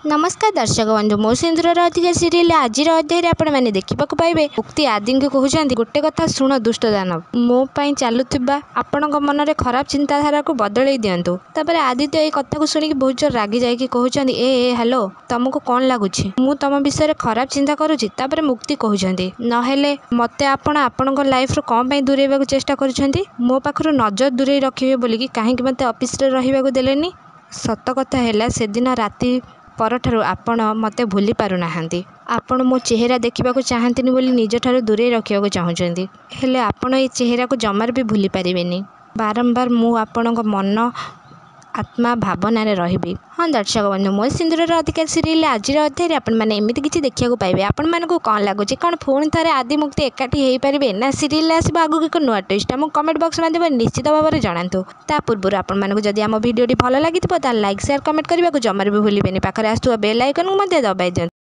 नमस्कार दर्शक बंधु मो सिंदूर अधिकार सीरियल आज अध्याय आपण मैंने देखा पाइबे मुक्ति आदि को कहते गोटे कथा शुण दुष्ट दानव मो चलुवा आपण मन में खराब चिंताधारा को बदल दिंतु। तापर आदित्य ये कथा को शुणिक बहुत जोर रागी जाकि कहते ए हेलो तुमको कौन लगुच मु तुम विषय खराब चिंता करुँची। तापर मुक्ति कहते नहेले मते आपण लाइफ रो कौन पे दूरेबा चेष्टा कर मो पाखर नजर दूरे रखिए बोलिकी कहीं मते ऑफिस रे रहिबा देलेनी। सत कथा है से दिन राति परठारु आपण मते भूली पारु नाहांती। आपण मो चेहरा देखा चाहती बोली निज ठारू दूरे रखा चाहते हेले आपण ये चेहरा को जमार भी भूली पारिबेनी। बारंबार मु आपण मन आत्मा भावना रही। हाँ दर्शक बंधु मो सिंदूर अधिकार सीरियल आज अध्याय आपण मैंने एमती किसी देखा पाइबे आपण मानक कौन लगुच कौन पुणी थे आदि मुक्ति एकाठी हो पारे ना सीरियल आसो आगू एक नुआ ट्विस्ट आम कमेंट बॉक्स माध्यम निश्चित भाव में जनातु। ता पूर्व आपण मानक जदि आम भिडियोटी भल लगी लाइक शेयर कमेंट करने को जमार भी भूलें पाखे आसुवा बेल आइकन को दबाई दियंतु।